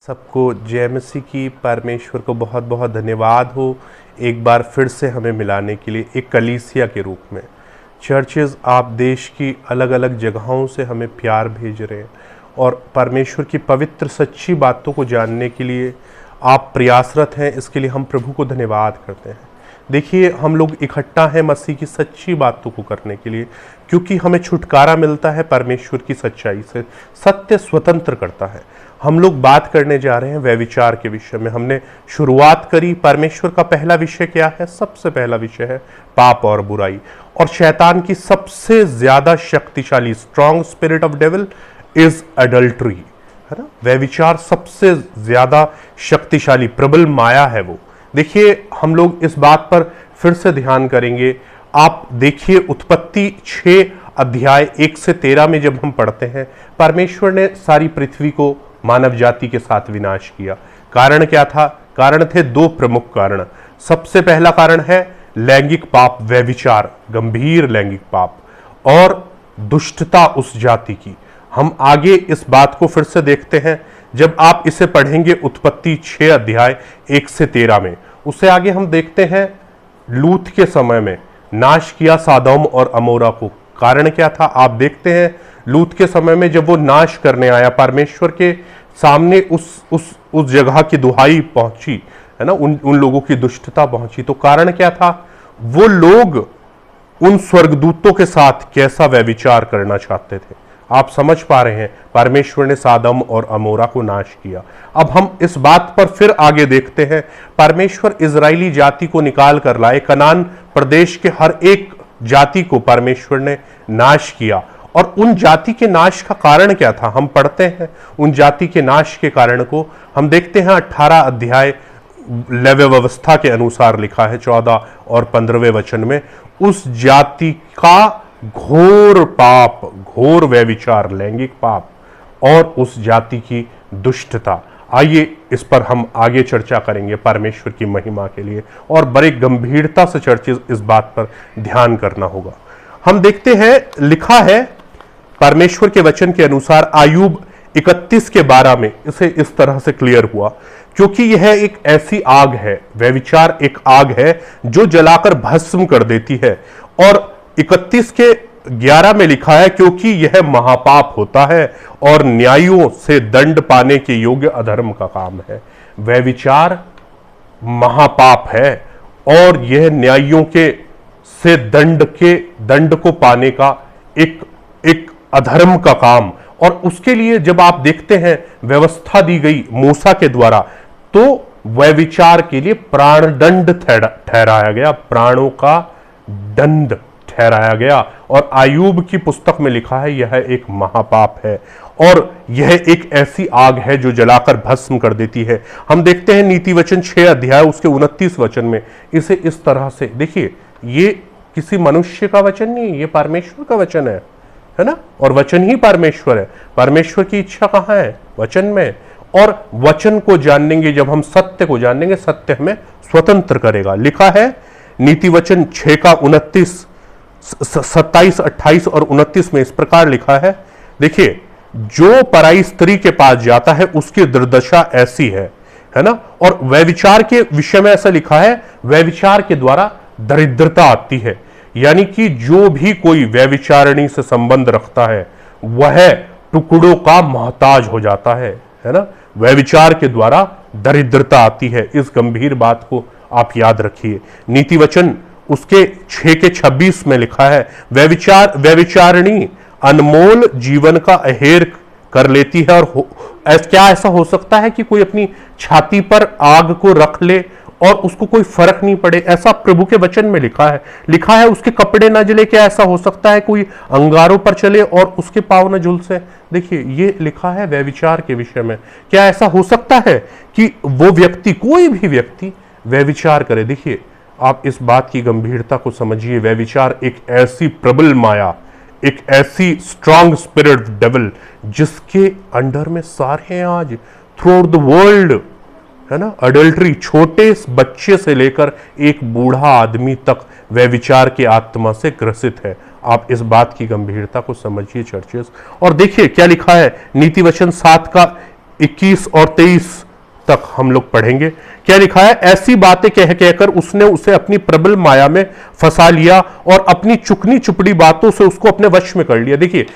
सबको जय मसीह की। परमेश्वर को बहुत बहुत धन्यवाद हो एक बार फिर से हमें मिलाने के लिए एक कलीसिया के रूप में। चर्चेज आप देश की अलग अलग जगहों से हमें प्यार भेज रहे हैं और परमेश्वर की पवित्र सच्ची बातों को जानने के लिए आप प्रयासरत हैं। इसके लिए हम प्रभु को धन्यवाद करते हैं। देखिए, हम लोग इकट्ठा हैं मसीह की सच्ची बातों को करने के लिए, क्योंकि हमें छुटकारा मिलता है परमेश्वर की सच्चाई से। सत्य स्वतंत्र करता है। हम लोग बात करने जा रहे हैं व्यभिचार के विषय में। हमने शुरुआत करी। परमेश्वर का पहला विषय क्या है? सबसे पहला विषय है पाप और बुराई। और शैतान की सबसे ज्यादा शक्तिशाली strong spirit of devil is adultery, है ना। व्यभिचार सबसे ज्यादा शक्तिशाली प्रबल माया है वो। देखिए, हम लोग इस बात पर फिर से ध्यान करेंगे। आप देखिए, उत्पत्ति 6 अध्याय 1 से 13 में जब हम पढ़ते हैं, परमेश्वर ने सारी पृथ्वी को मानव जाति के साथ विनाश किया। कारण क्या था? कारण थे 2 प्रमुख कारण। सबसे पहला कारण है लैंगिक पाप, व्यभिचार, गंभीर लैंगिक पाप और दुष्टता उस जाति की। हम आगे इस बात को फिर से देखते हैं जब आप इसे पढ़ेंगे उत्पत्ति 6 अध्याय 1 से 13 में। उससे आगे हम देखते हैं लूत के समय में नाश किया सदोम और अमोरा को। कारण क्या था? आप देखते हैं लूत के समय में जब वो नाश करने आया, परमेश्वर के सामने उस जगह की दुहाई पहुंची, है ना, उन लोगों की दुष्टता पहुंची। तो कारण क्या था? वो लोग उन स्वर्गदूतों के साथ कैसा व्यभिचार करना चाहते थे। आप समझ पा रहे हैं, परमेश्वर ने सदोम और अमोरा को नाश किया। अब हम इस बात पर फिर आगे देखते हैं। परमेश्वर इजरायली जाति को निकाल कर लाए। कनान प्रदेश के हर एक जाति को परमेश्वर ने नाश किया। और उन जाति के नाश का कारण क्या था? हम पढ़ते हैं उन जाति के नाश के कारण को। हम देखते हैं 18 अध्याय लेवी व्यवस्था के अनुसार लिखा है 14 और 15वें वचन में, उस जाति का घोर पाप, घोर व्यभिचार, लैंगिक पाप और उस जाति की दुष्टता। आइए इस पर हम आगे चर्चा करेंगे परमेश्वर की महिमा के लिए, और बड़े गंभीरता से चर्चित इस बात पर ध्यान करना होगा। हम देखते हैं, लिखा है परमेश्वर के वचन के अनुसार आयुब 31 के 12 में इसे इस तरह से क्लियर हुआ, क्योंकि यह एक ऐसी आग है, व्यभिचार एक आग है जो जलाकर भस्म कर देती है। और 31 के 11 में लिखा है, क्योंकि यह महापाप होता है और न्यायों से दंड पाने के योग्य अधर्म का काम है। व्यभिचार महापाप है और यह न्यायों के से दंड को पाने का एक अधर्म का काम। और उसके लिए जब आप देखते हैं व्यवस्था दी गई मूसा के द्वारा, तो व्यभिचार के लिए प्राणदंड ठहराया गया, प्राणों का दंड ठहराया गया। और आयुब की पुस्तक में लिखा है यह एक महापाप है और यह एक ऐसी आग है जो जलाकर भस्म कर देती है। हम देखते हैं नीति वचन 6 अध्याय उसके 29 वचन में इसे इस तरह से, देखिए, ये किसी मनुष्य का वचन नहीं, ये परमेश्वर का वचन है ना। और वचन ही परमेश्वर है। परमेश्वर की इच्छा कहाँ है? वचन में। और वचन को जानेंगे जब हम, सत्य को जानेंगे, सत्य हमें स्वतंत्र करेगा। लिखा है नीति वचन 6 का 29, 27, 28 और 29 में इस प्रकार लिखा है, देखिए, जो पराई स्त्री के पास जाता है उसकी दुर्दशा ऐसी है ना। और व्यभिचार के विषय में ऐसा लिखा है, व्यभिचार के द्वारा दरिद्रता आती है। यानी कि जो भी कोई व्यभिचारिणी से संबंध रखता है वह टुकड़ों का मोहताज हो जाता है ना। व्यभिचार के द्वारा दरिद्रता आती है। इस गंभीर बात को आप याद रखिए। नीति वचन उसके 6 के 26 में लिखा है, व्यभिचारिणी अनमोल जीवन का अहेर कर लेती है। और क्या ऐसा हो सकता है कि कोई अपनी छाती पर आग को रख ले और उसको कोई फर्क नहीं पड़े? ऐसा प्रभु के वचन में लिखा है उसके कपड़े न जले। क्या ऐसा हो सकता है कोई अंगारों पर चले और उसके पांव न झुलसे? देखिए, ये लिखा है व्यभिचार के विषय में। क्या ऐसा हो सकता है कि वो व्यक्ति, कोई भी व्यक्ति व्यभिचार करे? देखिए, आप इस बात की गंभीरता को समझिए। व्यभिचार एक ऐसी प्रबल माया, एक ऐसी स्ट्रॉन्ग स्पिरिट ऑफ डेविल जिसके अंडर में सारे हैं आज थ्रू आउट द वर्ल्ड, है ना। अडल्ट्री, छोटे बच्चे से लेकर एक बूढ़ा आदमी तक व्यभिचार की आत्मा से ग्रसित है। आप इस बात की गंभीरता को समझिए चर्चेस। और देखिए क्या लिखा है नीति वचन 7 का 21 और 23 तक हम लोग पढ़ेंगे। क्या लिखा है? ऐसी बातें कह कहकर उसने उसे अपनी प्रबल माया में फंसा लिया और अपनी चुकनी चुपड़ी बातों से उसको अपने वश में कर लिया। देखिए,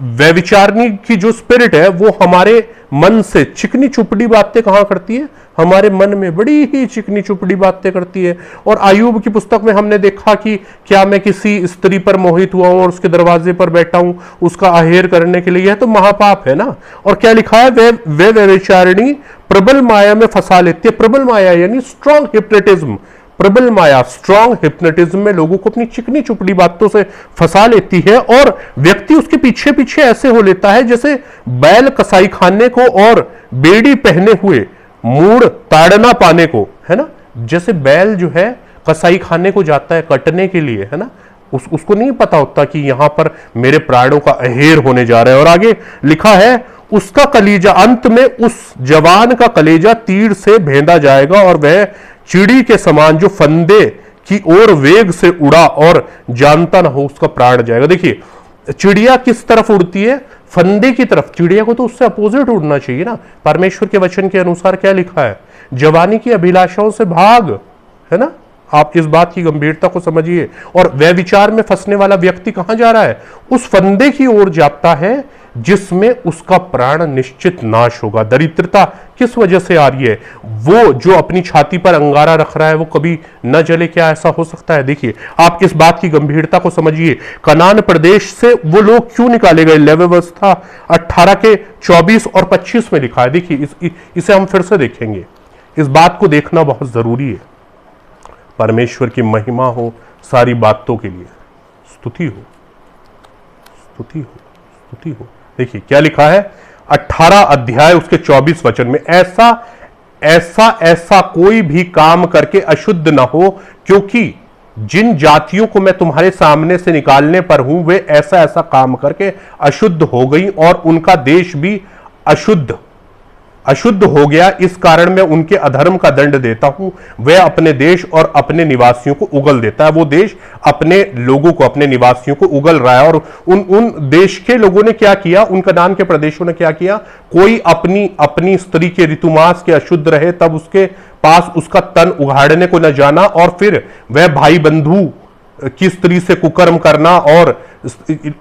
व्यभिचारिणी की जो स्पिरिट है वो हमारे मन से चिकनी चुपड़ी बातें कहां करती है? हमारे मन में बड़ी ही चिकनी चुपड़ी बातें करती है। और आयुब की पुस्तक में हमने देखा कि क्या मैं किसी स्त्री पर मोहित हुआ हूं और उसके दरवाजे पर बैठा हूं उसका अहेर करने के लिए? यह तो महापाप है ना। और क्या लिखा है? वे व्यभिचारिणी प्रबल माया में फंसा लेती है। प्रबल माया यानी स्ट्रॉन्ग हिप्नोटिज्म। प्रबल माया स्ट्रॉन्ग हिप्नोटिज्म में लोगों को अपनी चिकनी चुपड़ी बातों से फंसा लेती है और व्यक्ति उसके पीछे पीछे ऐसे हो लेता है जैसे बैल कसाई खाने को और बेड़ी पहने हुए मूड ताड़ना पाने को, है ना। जैसे बैल जो है कसाई खाने को जाता है कटने के लिए, है ना, उसको नहीं पता होता कि यहां पर मेरे प्राणों का अहेर होने जा रहा है। और आगे लिखा है, उसका कलीजा, अंत में उस जवान का कलेजा तीर से भेदा जाएगा और वह चिड़ी के समान जो फंदे की ओर वेग से उड़ा और जानता ना हो उसका प्राण जाएगा। देखिए, चिड़िया किस तरफ उड़ती है? फंदे की तरफ। चिड़िया को तो उससे अपोजिट उड़ना चाहिए ना। परमेश्वर के वचन के अनुसार क्या लिखा है? जवानी की अभिलाषाओं से भाग, है ना। आप इस बात की गंभीरता को समझिए। और व्यभिचार में फंसने वाला व्यक्ति कहां जा रहा है? उस फंदे की ओर जाता है जिसमें उसका प्राण निश्चित नाश होगा। दरिद्रता किस वजह से आ रही है? वो जो अपनी छाती पर अंगारा रख रहा है वो कभी न जले, क्या ऐसा हो सकता है? देखिए, आप इस बात की गंभीरता को समझिए। कनान प्रदेश से वो लोग क्यों निकाले गए? लेवी व्यवस्था 18 के 24 और 25 में लिखा है। देखिए, इसे हम फिर से देखेंगे। इस बात को देखना बहुत जरूरी है। परमेश्वर की महिमा हो सारी बातों के लिए। स्तुति हो, स्तुति हो, स्तुति हो। देखिए क्या लिखा है 18 अध्याय उसके 24 वचन में, ऐसा कोई भी काम करके अशुद्ध न हो, क्योंकि जिन जातियों को मैं तुम्हारे सामने से निकालने पर हूं वे ऐसा ऐसा काम करके अशुद्ध हो गई और उनका देश भी अशुद्ध हो गया। इस कारण मैं उनके अधर्म का दंड देता हूं। वह अपने देश और अपने निवासियों को उगल देता है। वो देश अपने लोगों को, अपने निवासियों को उगल रहा है। और उन देश के लोगों ने क्या किया? उन कनान के प्रदेशों ने क्या किया? कोई अपनी स्त्री के ऋतुमास के अशुद्ध रहे तब उसके पास उसका तन उघाड़ने को न जाना, और फिर वह भाई बंधु की स्त्री से कुकर्म करना। और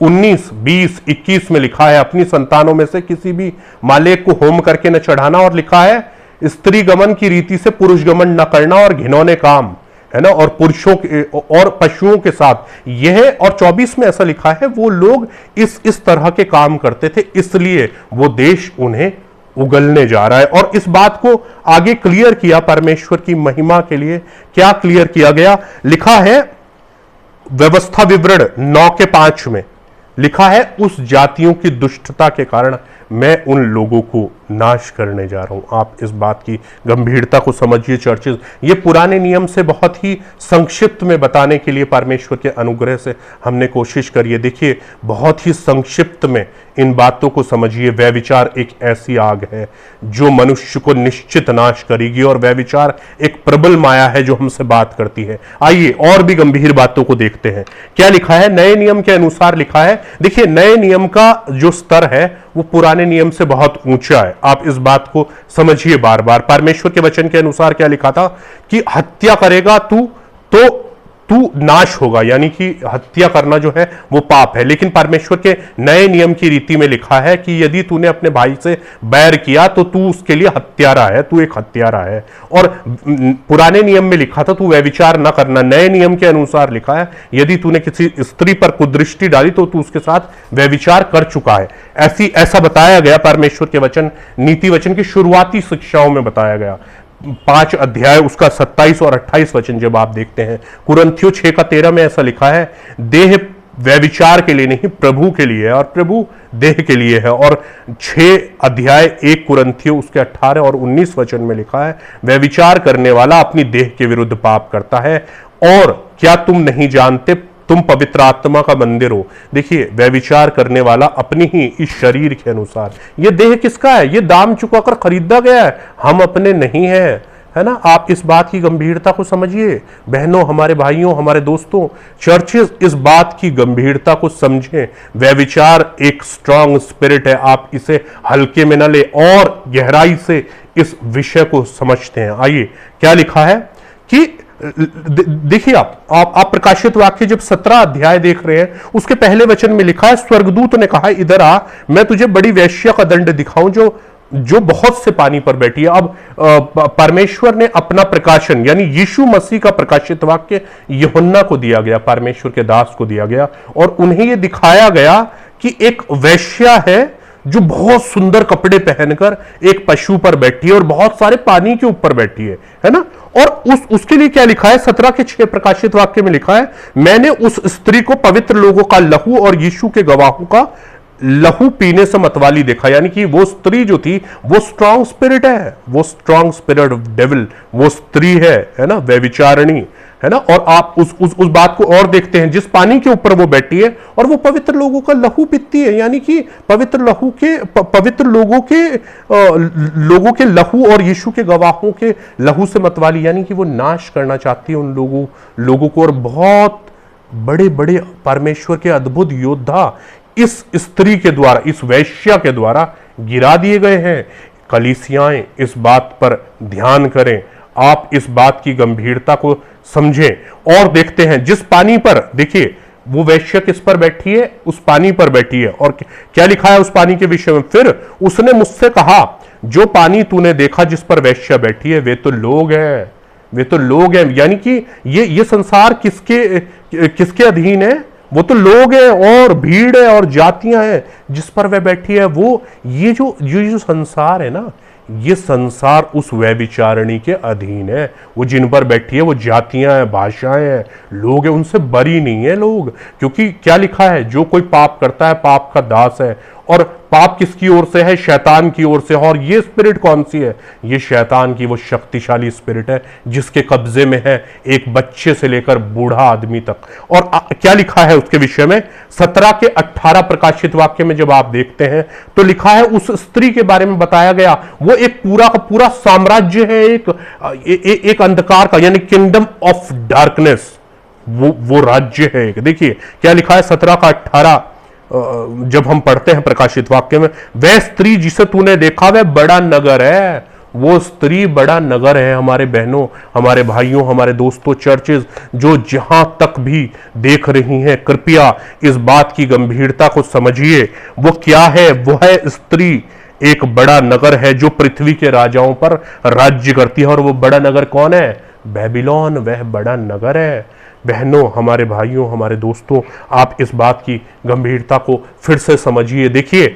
19, 20, 21 में लिखा है, अपनी संतानों में से किसी भी मालेक को होम करके न चढ़ाना। और लिखा है, स्त्री गमन की रीति से पुरुष गमन न करना और घिनौने काम, है ना, और पुरुषों के और पशुओं के साथ। यह और 24 में ऐसा लिखा है, वो लोग इस तरह के काम करते थे, इसलिए वो देश उन्हें उगलने जा रहा है। और इस बात को आगे क्लियर किया परमेश्वर की महिमा के लिए। क्या क्लियर किया गया? लिखा है व्यवस्था विवरण 9 के 5 में लिखा है, उस जातियों की दुष्टता के कारण मैं उन लोगों को नाश करने जा रहा हूं। आप इस बात की गंभीरता को समझिए चर्चेस। ये पुराने नियम से बहुत ही संक्षिप्त में बताने के लिए परमेश्वर के अनुग्रह से हमने कोशिश करी है। देखिए, बहुत ही संक्षिप्त में इन बातों को समझिए। व्यभिचार एक ऐसी आग है जो मनुष्य को निश्चित नाश करेगी, और व्यभिचार एक प्रबल माया है जो हमसे बात करती है। आइए और भी गंभीर बातों को देखते हैं। क्या लिखा है? नए नियम के अनुसार लिखा है। देखिए, नए नियम का जो स्तर है वो पुराने नियम से बहुत ऊंचा है। आप इस बात को समझिए बार बार। परमेश्वर के वचन के अनुसार क्या लिखा था कि हत्या करेगा तो तू नाश होगा, यानी कि हत्या करना जो है वो पाप है। लेकिन परमेश्वर के नए नियम की रीति में लिखा है कि यदि तूने अपने भाई से बैर किया तो तू उसके लिए हत्यारा है, तू एक हत्यारा है। और पुराने नियम में लिखा था तू व्यभिचार न करना। नए नियम के अनुसार लिखा है यदि तूने किसी स्त्री पर कुदृष्टि डाली तो तू उसके साथ व्यभिचार कर चुका है। ऐसा बताया गया परमेश्वर के वचन, नीति वचन की शुरुआती शिक्षाओं में बताया गया। 5 अध्याय उसका 27 और 28 वचन जब आप देखते हैं, कुरिन्थियों 6 का 13 में ऐसा लिखा है, देह व्यभिचार के लिए नहीं प्रभु के लिए है और प्रभु देह के लिए है। और 6 अध्याय 1 कुरिन्थियों उसके 18 और 19 वचन में लिखा है, व्यभिचार करने वाला अपनी देह के विरुद्ध पाप करता है। और क्या तुम नहीं जानते तुम पवित्र आत्मा का मंदिर हो? देखिए, व्यभिचार करने वाला अपनी ही इस शरीर के अनुसार, ये देह किसका है? ये दाम चुकाकर खरीदा गया है, हम अपने नहीं हैं। है ना। आप इस बात की गंभीरता को समझिए बहनों, हमारे भाइयों, हमारे दोस्तों, चर्चेस इस बात की गंभीरता को समझें। व्यभिचार एक स्ट्रांग स्पिरिट है, आप इसे हल्के में न ले और गहराई से इस विषय को समझते हैं। आइए क्या लिखा है कि देखिए आप प्रकाशित वाक्य जब 17 अध्याय देख रहे हैं, उसके पहले वचन में लिखा है, स्वर्गदूत ने कहा, इधर आ, मैं तुझे बड़ी वेश्या का दंड दिखाऊं जो बहुत से पानी पर बैठी है। अब परमेश्वर ने अपना प्रकाशन यानी यीशु मसीह का प्रकाशित वाक्य यूहन्ना को दिया गया, परमेश्वर के दास को दिया गया, और उन्हें यह दिखाया गया कि एक वेश्या है जो बहुत सुंदर कपड़े पहनकर एक पशु पर बैठी है और बहुत सारे पानी के ऊपर बैठी है ना। और उसके लिए क्या लिखा है, 17 के 6 प्रकाशित वाक्य में लिखा है, मैंने उस स्त्री को पवित्र लोगों का लहू और यीशु के गवाहों का लहू पीने से मतवाली देखा। यानी कि वो स्त्री जो थी वो स्ट्रांग स्पिरिट है, वो स्ट्रांग स्पिरिट ऑफ डेविल, वो स्त्री है ना, व्यभिचारिणी है ना। और आप उस बात को और देखते हैं, जिस पानी के ऊपर वो बैठी है और वो पवित्र लोगों का लहू पीती है, यानी कि पवित्र लोगों के लहू और यीशु के गवाहों के लहू से मतवाली, यानी कि वो नाश करना चाहती है उन लोगों को। और बहुत बड़े बड़े परमेश्वर के अद्भुत योद्धा इस स्त्री के द्वारा, इस वैश्या के द्वारा गिरा दिए गए हैं। कलीसियाएं इस बात पर ध्यान करें, आप इस बात की गंभीरता को समझें। और देखते हैं जिस पानी पर, देखिए वो वैश्या किस पर बैठी है, उस पानी पर बैठी है। और क्या लिखा है उस पानी के विषय में, फिर उसने मुझसे कहा, जो पानी तूने देखा जिस पर वैश्या बैठी है वे तो लोग हैं, वे तो लोग हैं। यानी कि ये संसार किसके अधीन है, वो तो लोग हैं और भीड़ है और जातियां हैं जिस पर वह बैठी है। वो ये जो संसार है ना, ये संसार उस व्यभिचारिणी के अधीन है। वो जिन पर बैठी है वो जातियां हैं, भाषाएं हैं, लोग हैं, उनसे बरी नहीं है लोग। क्योंकि क्या लिखा है, जो कोई पाप करता है पाप का दास है। और पाप किसकी ओर से है, शैतान की ओर से। और ये स्पिरिट कौन सी है, ये शैतान की वो शक्तिशाली स्पिरिट है जिसके कब्जे में है एक बच्चे से लेकर बूढ़ा आदमी तक। और क्या लिखा है उसके विषय में, 17 के 18 प्रकाशित वाक्य में जब आप देखते हैं तो लिखा है, उस स्त्री के बारे में बताया गया, वो एक पूरा का पूरा साम्राज्य है, एक अंधकार का, यानी किंगडम ऑफ डार्कनेस, वो राज्य है। देखिए क्या लिखा है 17 का 18 जब हम पढ़ते हैं प्रकाशित वाक्य में, वह स्त्री जिसे तूने देखा वह बड़ा नगर है, वो स्त्री बड़ा नगर है। हमारे बहनों, हमारे भाइयों, हमारे दोस्तों, चर्चेज जो जहां तक भी देख रही हैं, कृपया इस बात की गंभीरता को समझिए। वो क्या है, वो है स्त्री, एक बड़ा नगर है जो पृथ्वी के राजाओं पर राज्य करती है। और वो बड़ा नगर कौन है, बेबीलोन, वह बड़ा नगर है। बहनों, हमारे भाइयों, हमारे दोस्तों, आप इस बात की गंभीरता को फिर से समझिए। देखिए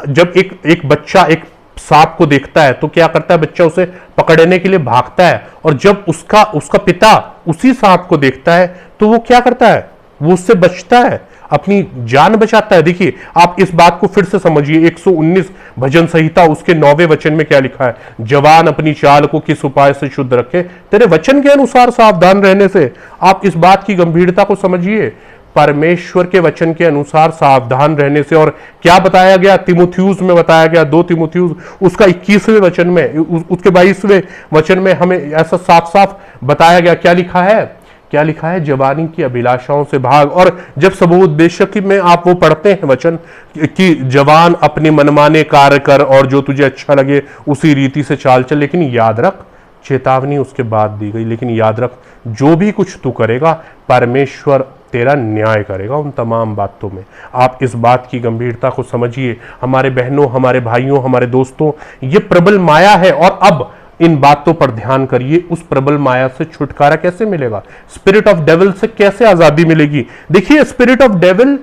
जब एक बच्चा एक सांप को देखता है तो क्या करता है, बच्चा उसे पकड़ने के लिए भागता है। और जब उसका पिता उसी सांप को देखता है तो वो क्या करता है, वो उससे बचता है, अपनी जान बचाता है। देखिए आप इस बात को फिर से समझिए। 119 भजन संहिता उसके 9वें वचन में क्या लिखा है, जवान अपनी चाल को किस उपाय से शुद्ध रखे, तेरे वचन के अनुसार सावधान रहने से। आप इस बात की गंभीरता को समझिए, परमेश्वर के वचन के अनुसार सावधान रहने से। और क्या बताया गया, तिमुथियुस में बताया गया, 2 तिमुथियुस उसका 21वें वचन में, उसके 22वें वचन में हमें ऐसा साफ साफ बताया गया। क्या लिखा है, क्या लिखा है, जवानी की अभिलाषाओं से भाग। और जब सबोपदेशक में आप वो पढ़ते हैं वचन कि जवान अपने मनमाने कार्य कर और जो तुझे अच्छा लगे उसी रीति से चाल चल, लेकिन याद रख, चेतावनी उसके बाद दी गई, लेकिन याद रख, जो भी कुछ तू करेगा परमेश्वर तेरा न्याय करेगा उन तमाम बातों में। आप इस बात की गंभीरता को समझिए। हमारे बहनों, हमारे भाइयों, हमारे दोस्तों, ये प्रबल माया है। और अब इन बातों पर ध्यान करिए, उस प्रबल माया से छुटकारा कैसे मिलेगा, स्पिरिट ऑफ डेविल से कैसे आजादी मिलेगी। देखिए स्पिरिट ऑफ डेविल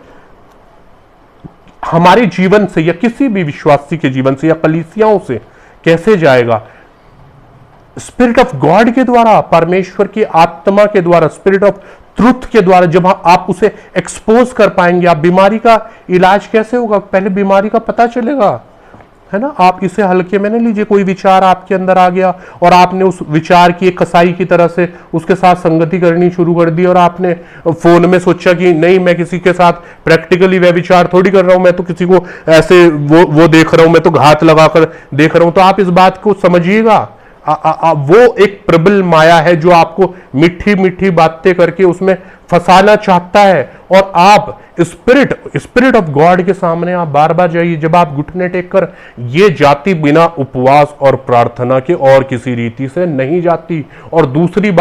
हमारे जीवन से या किसी भी विश्वासी के जीवन से या कलीसियाओं से कैसे जाएगा, स्पिरिट ऑफ गॉड के द्वारा, परमेश्वर की आत्मा के द्वारा, स्पिरिट ऑफ ट्रुथ के द्वारा। जब आप उसे एक्सपोज कर पाएंगे, आप बीमारी का इलाज कैसे होगा, पहले बीमारी का पता चलेगा, है ना। आप इसे हल्के में नहीं लीजिए। कोई विचार आपके अंदर आ गया और आपने उस विचार की एक कसाई की तरह से उसके साथ संगति करनी शुरू कर दी, और आपने फोन में सोचा कि नहीं, मैं किसी के साथ प्रैक्टिकली वह विचार थोड़ी कर रहा हूं, मैं तो किसी को ऐसे वो देख रहा हूं, मैं तो घात लगाकर देख रहा हूं। तो आप इस बात को समझिएगा, वो एक प्रबल माया है जो आपको मीठी मीठी बातें करके उसमें फंसाना चाहता है। और आप स्पिरिट ऑफ गॉड के सामने आप बार बार जाइए। जब आप घुटने टेक कर, ये जाति बिना उपवास और प्रार्थना के और किसी रीति से नहीं जाती। और दूसरी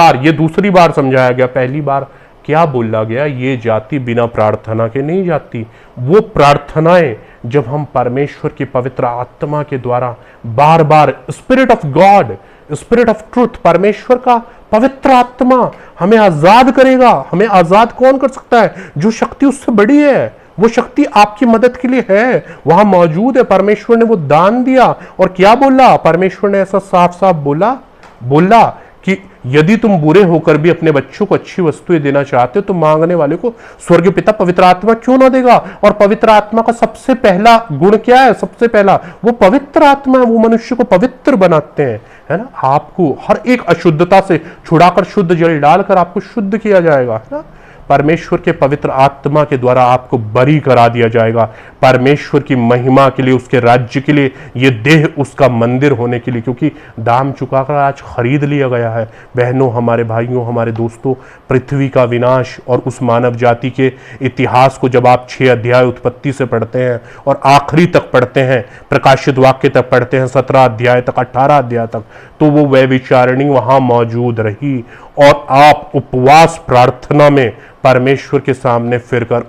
बार समझाया गया, पहली बार क्या बोला गया, ये जाति बिना प्रार्थना के नहीं जाती। वो प्रार्थनाएं जब हम परमेश्वर की पवित्र आत्मा के द्वारा बार बार, spirit of God, spirit of truth, परमेश्वर का पवित्र आत्मा हमें आजाद करेगा। हमें आजाद कौन कर सकता है? जो शक्ति उससे बड़ी है। वो शक्ति आपकी मदद के लिए है, वहां मौजूद है। परमेश्वर ने वो दान दिया। और क्या बोला परमेश्वर ने? ऐसा साफ साफ बोला कि यदि तुम बुरे होकर भी अपने बच्चों को अच्छी वस्तुएं देना चाहते हो तो मांगने वाले को स्वर्गीय पिता पवित्र आत्मा क्यों ना देगा। और पवित्र आत्मा का सबसे पहला गुण क्या है? सबसे पहला वो पवित्र आत्मा है। वो मनुष्य को पवित्र बनाते हैं, है ना। आपको हर एक अशुद्धता से छुड़ाकर शुद्ध जल डालकर आपको शुद्ध किया जाएगा, है ना। परमेश्वर के पवित्र आत्मा के द्वारा आपको बरी करा दिया जाएगा। परमेश्वर की महिमा के लिए, उसके राज्य के लिए, ये देह उसका मंदिर होने के लिए, क्योंकि दाम चुकाकर आज खरीद लिया गया है। बहनों, हमारे भाइयों, हमारे दोस्तों, पृथ्वी का विनाश और उस मानव जाति के इतिहास को जब आप 6 अध्याय उत्पत्ति से पढ़ते हैं और आखिरी तक पढ़ते हैं, प्रकाशित वाक्य तक पढ़ते हैं, 17 अध्याय तक, 18 अध्याय तक, तो वो व्यभिचारिणी वहां मौजूद रही। और आप उपवास प्रार्थना में परमेश्वर के सामने फिरकर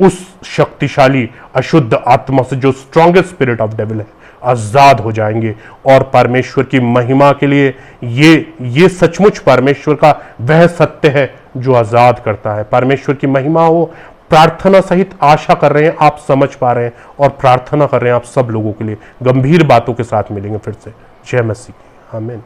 उस शक्तिशाली अशुद्ध आत्मा से, जो स्ट्रॉन्गेस्ट स्पिरिट ऑफ डेविल है, आजाद हो जाएंगे। और परमेश्वर की महिमा के लिए ये सचमुच परमेश्वर का वह सत्य है जो आजाद करता है। परमेश्वर की महिमा हो। प्रार्थना सहित आशा कर रहे हैं आप समझ पा रहे हैं, और प्रार्थना कर रहे हैं आप सब लोगों के लिए। गंभीर बातों के साथ मिलेंगे फिर से। जय मसीह। आमीन।